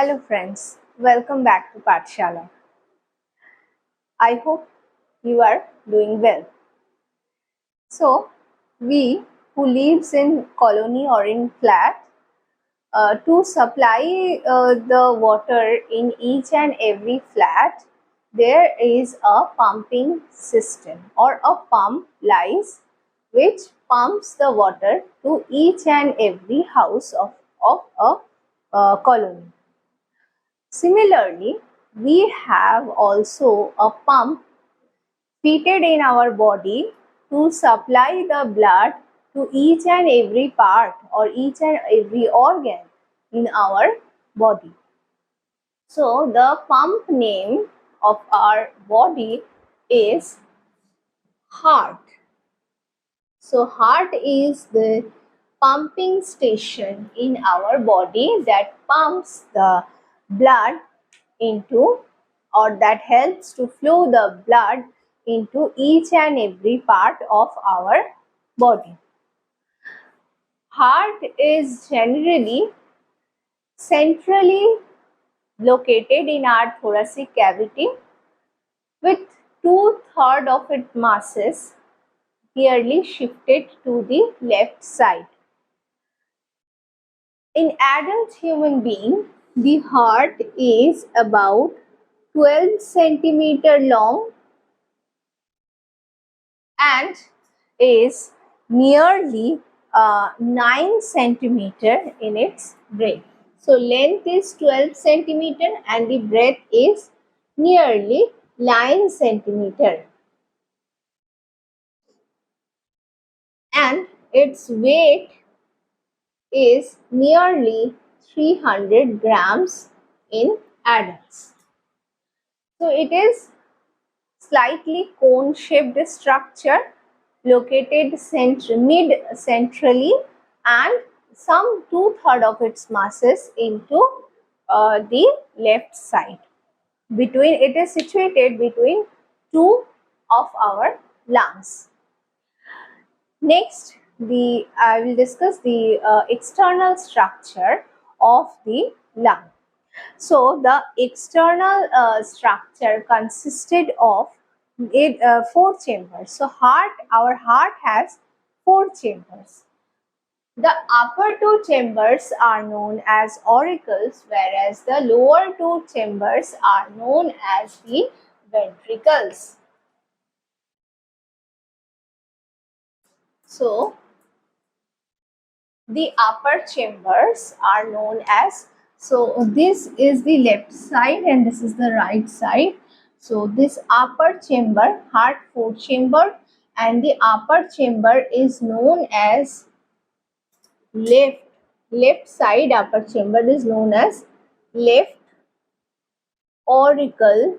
Hello friends, welcome back to Pathshala. I hope you are doing well. So, we who lives in colony or in flat, to supply the water in each and every flat, there is a pumping system or a pump lies which pumps the water to each and every house of a colony. Similarly, we have also a pump fitted in our body to supply the blood to each and every part or each and every organ in our body. So, the pump name of our body is heart. So, heart is the pumping station in our body that pumps the blood into, or that helps to flow the blood into each and every part of our body. Heart is generally centrally located in our thoracic cavity with 2/3 of its masses clearly shifted to the left side. In adult human being, the heart is about 12 centimeter long and is nearly 9 centimeter in its breadth. So, length is 12 centimeter and the breadth is nearly 9 centimeter. And its weight is nearly 300 grams in adults. So, it is slightly cone-shaped structure located mid-centrally and some 2/3 of its masses into the left side. It is situated between two of our lungs. Next, I will discuss the external structure of the lung. So, the external structure consisted of 4 chambers. So, our heart has 4 chambers. The upper 2 chambers are known as auricles, whereas the lower 2 chambers are known as the ventricles. So, the upper chambers are known as, so this is the left side and this is the right side. So, this upper chamber, heart 4 chamber, and the upper chamber is known as left side upper chamber is known as left auricle,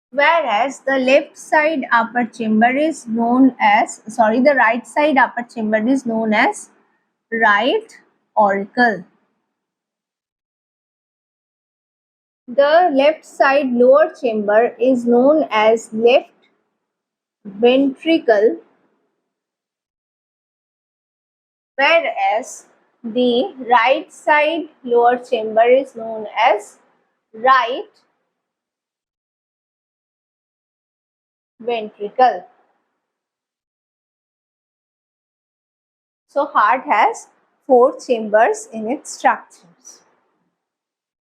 whereas the left side upper chamber is known as, the right side upper chamber is known as right auricle. The left side lower chamber is known as left ventricle, whereas the right side lower chamber is known as right ventricle. So, heart has 4 chambers in its structures.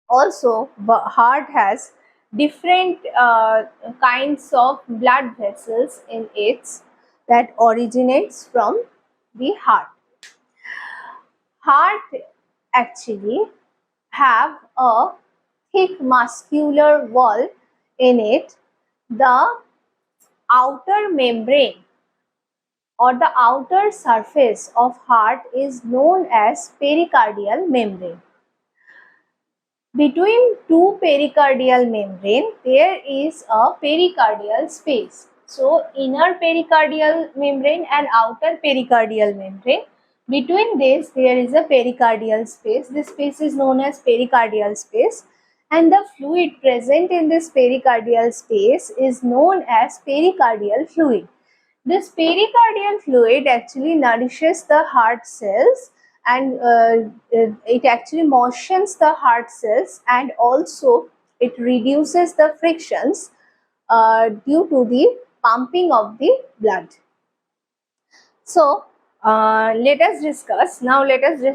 Also, heart has different kinds of blood vessels in its that originates from the heart. Heart actually have a thick muscular wall in it. The outer membrane or the outer surface of heart is known as pericardial membrane. Between two pericardial membrane, there is a pericardial space. So, inner pericardial membrane and outer pericardial membrane. Between this, there is a pericardial space. This space is known as pericardial space, and the fluid present in this pericardial space is known as pericardial fluid. This pericardial fluid actually nourishes the heart cells and it actually motions the heart cells, and also it reduces the frictions due to the pumping of the blood. So let us discuss the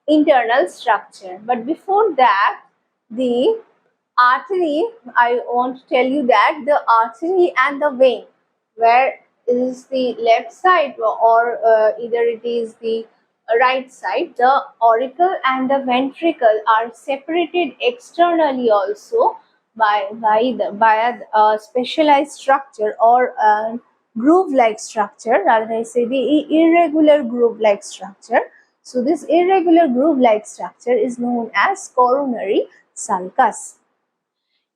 internal structure. But before that, the artery, I want to tell you that the artery and the vein, where is the left side or either it is the right side, the auricle and the ventricle are separated externally also by a specialized structure or a groove like structure, rather I say the irregular groove like structure. So this irregular groove like structure is known as coronary sulcus.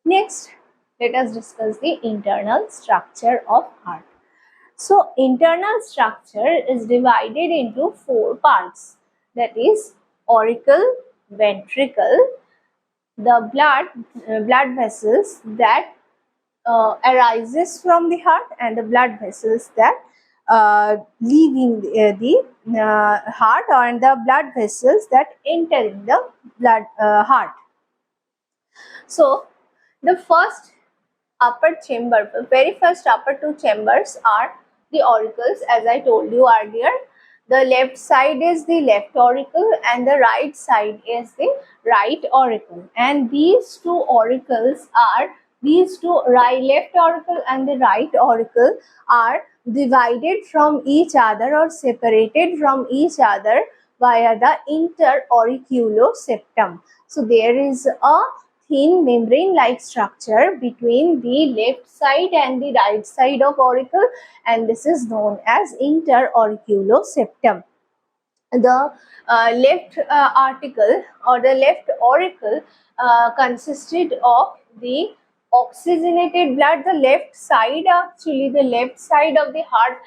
Next, let us discuss the internal structure of heart. So internal structure is divided into four parts, that is auricle, ventricle, the blood vessels that arises from the heart, and the blood vessels that leaving the heart, and the blood vessels that enter in the heart. So the very first upper two chambers are the auricles, as I told you earlier. The left side is the left auricle and the right side is the right auricle. And these two auricles are, left auricle and the right auricle are divided from each other or separated from each other via the interauricular septum. So there is a thin membrane-like structure between the left side and the right side of auricle, and this is known as interauricular septum. The left article or the left auricle consisted of the oxygenated blood. The left side of the heart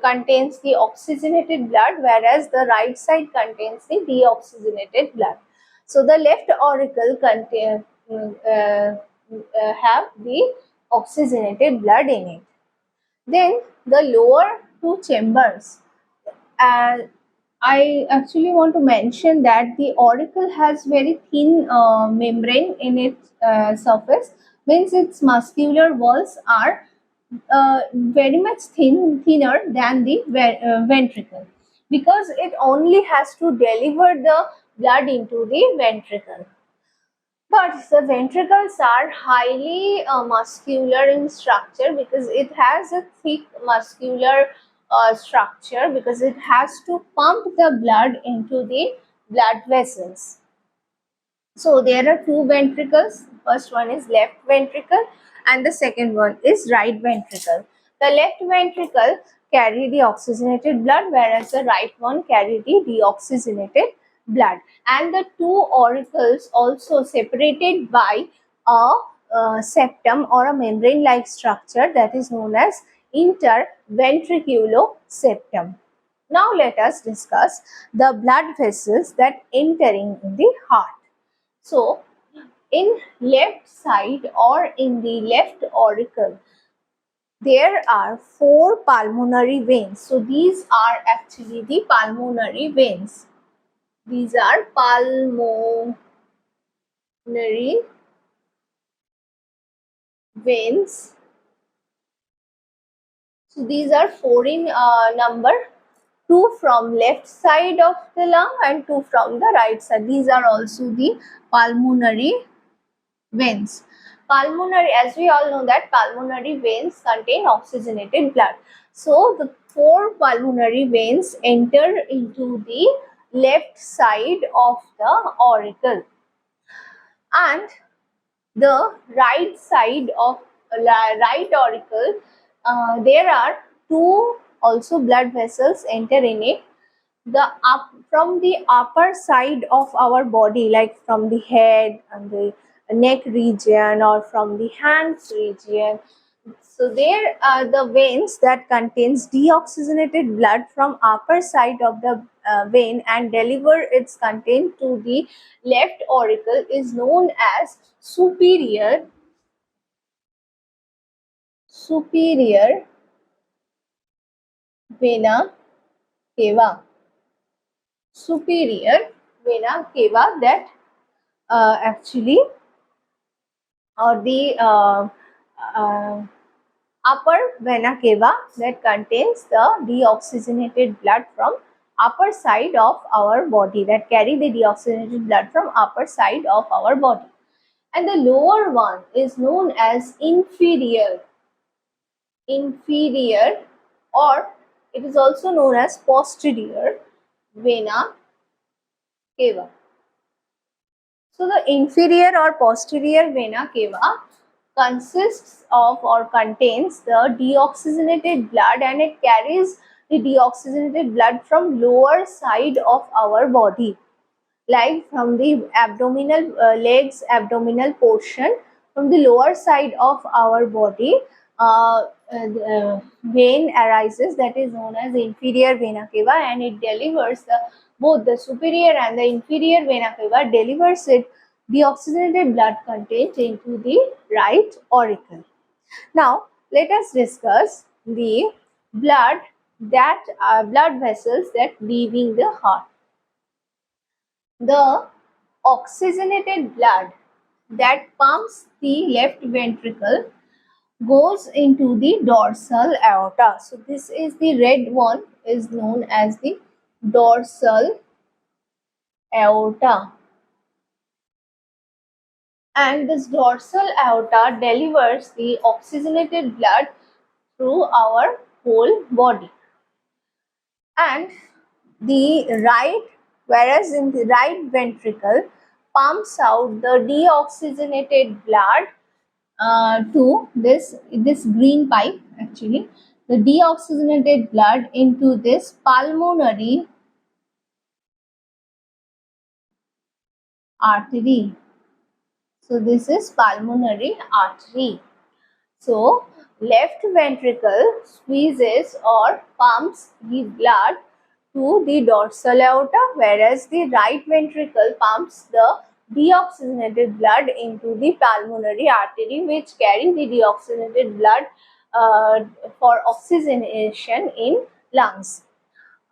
contains the oxygenated blood, whereas the right side contains the deoxygenated blood. So the left auricle have the oxygenated blood in it. Then the lower two chambers. I actually want to mention that the auricle has very thin membrane in its surface, means its muscular walls are very much thinner than the ventricle, because it only has to deliver the blood into the ventricle. But the ventricles are highly muscular in structure, because it has a thick muscular structure, because it has to pump the blood into the blood vessels. So there are two ventricles. First one is left ventricle and the second one is right ventricle. The left ventricle carry the oxygenated blood, whereas the right one carry the deoxygenated blood. And the two auricles also separated by a septum or a membrane-like structure that is known as interventricular septum. Now let us discuss the blood vessels that entering in the heart. So, in left side or in the left auricle, there are four pulmonary veins. So, these are actually the pulmonary veins. These are pulmonary veins. So, these are four in number. Two from left side of the lung and two from the right side. These are also the pulmonary veins. Pulmonary, as we all know that pulmonary veins contain oxygenated blood. So the four pulmonary veins enter into the left side of the auricle, and the right side of right auricle, there are two also blood vessels enter in it. From the upper side of our body, like from the head and the neck region or from the hands region. So there are the veins that contains deoxygenated blood from upper side of the vein and deliver its content to the left auricle is known as superior vena cava, superior vena cava, that actually, or the uh, upper vena cava, that contains the deoxygenated blood from upper side of our body, that carry the deoxygenated blood from upper side of our body. And the lower one is known as inferior, or it is also known as posterior vena cava. So the inferior or posterior vena cava consists of or contains the deoxygenated blood, and it carries the deoxygenated blood from lower side of our body, like from the abdominal legs, abdominal portion, from the lower side of our body. Vein arises that is known as inferior vena cava, and it delivers both the superior and the inferior vena cava delivers it deoxygenated blood content into the right auricle. Now let us discuss the blood vessels that leaving the heart. The oxygenated blood that pumps the left ventricle goes into the dorsal aorta. So this is the red one, is known as the dorsal aorta, and this dorsal aorta delivers the oxygenated blood through our whole body. And the right, whereas in the right ventricle pumps out the deoxygenated blood to this green pipe, actually the deoxygenated blood into this pulmonary artery. So this is pulmonary artery. So left ventricle squeezes or pumps the blood to the dorsal aorta, whereas the right ventricle pumps the deoxygenated blood into the pulmonary artery, which carry the deoxygenated blood for oxygenation in lungs.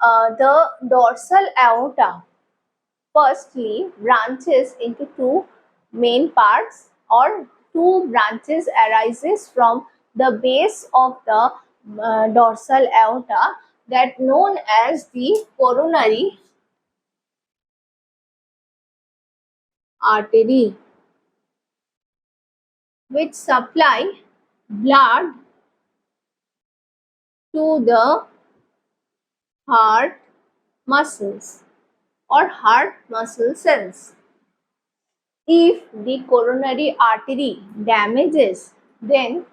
The dorsal aorta firstly branches into two main parts, or two branches arises from the base of the dorsal aorta, that known as the coronary artery, which supply blood to the heart muscles or heart muscle cells. If the coronary artery damages, then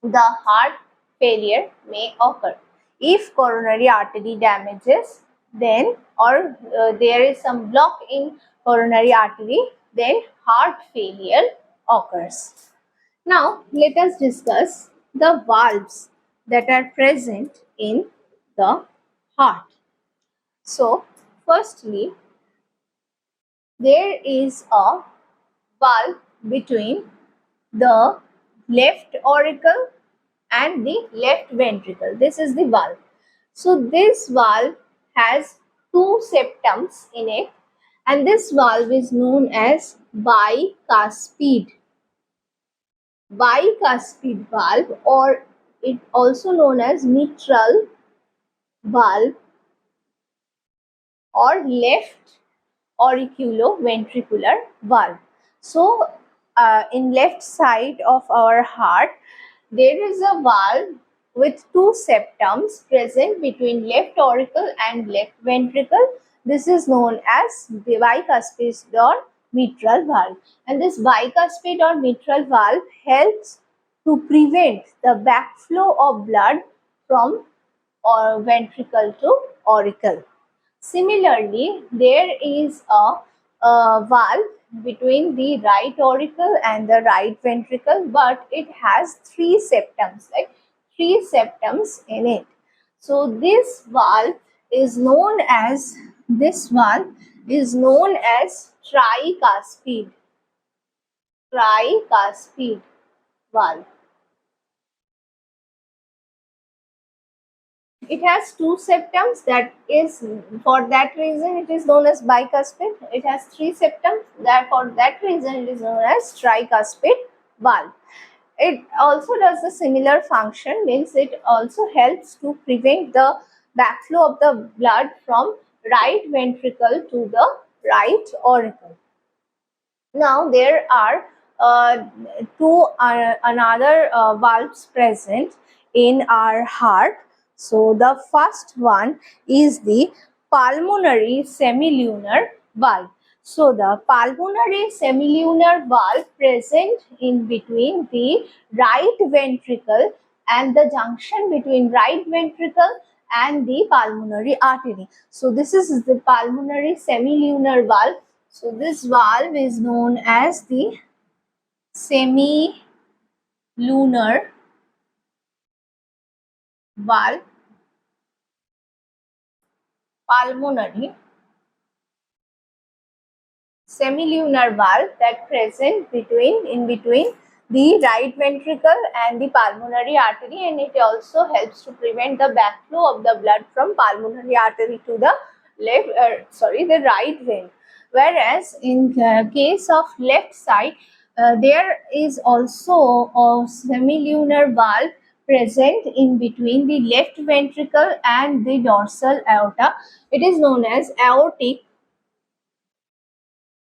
the heart failure may occur. If coronary artery damages, then or there is some block in coronary artery, then heart failure occurs. Now let us discuss the valves that are present in the heart. So firstly, there is a valve between the left auricle and the left ventricle. This is the valve. So this valve has two septums in it, and this valve is known as bicuspid valve, or it also known as mitral valve or left auriculoventricular valve. So in left side of our heart, there is a valve with two septums present between left auricle and left ventricle. This is known as the bicuspid or mitral valve, and this bicuspid or mitral valve helps to prevent the backflow of blood from ventricle to auricle. Similarly, there is a valve between the right auricle and the right ventricle, but it has three septums, like three septums in it. So this valve is known as tricuspid valve. it has two septums, that is, for that reason it is known as bicuspid. It has three septums, that for that reason it is known as tricuspid valve. It also does a similar function, means it also helps to prevent the backflow of the blood from right ventricle to the right auricle. Now there are two another valves present in our heart. So the first one is the pulmonary semilunar valve. So the pulmonary semilunar valve present in between the right ventricle and the junction between right ventricle and the pulmonary artery. So this is the pulmonary semilunar valve. So this valve is known as the semilunar valve, pulmonary semilunar valve, that present in between the right ventricle and the pulmonary artery, and it also helps to prevent the backflow of the blood from pulmonary artery to the the right vein. Whereas in case of left side, there is also a semilunar valve present in between the left ventricle and the dorsal aorta. It is known as aortic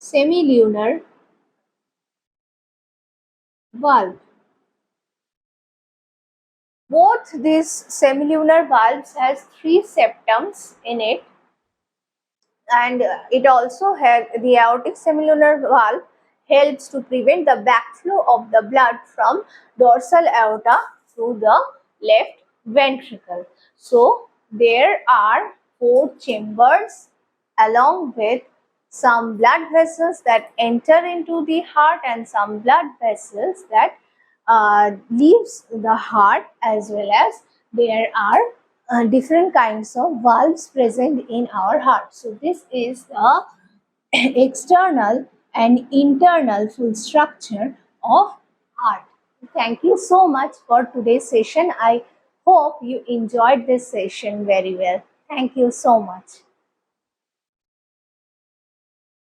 semilunar valve. Both these semilunar valves has three septums in it, and it also has the aortic semilunar valve helps to prevent the backflow of the blood from dorsal aorta to the left ventricle. So there are four chambers along with some blood vessels that enter into the heart and some blood vessels that leaves the heart, as well as there are different kinds of valves present in our heart. So this is the external and internal full structure of heart. Thank you so much for today's session. I hope you enjoyed this session very well. Thank you so much.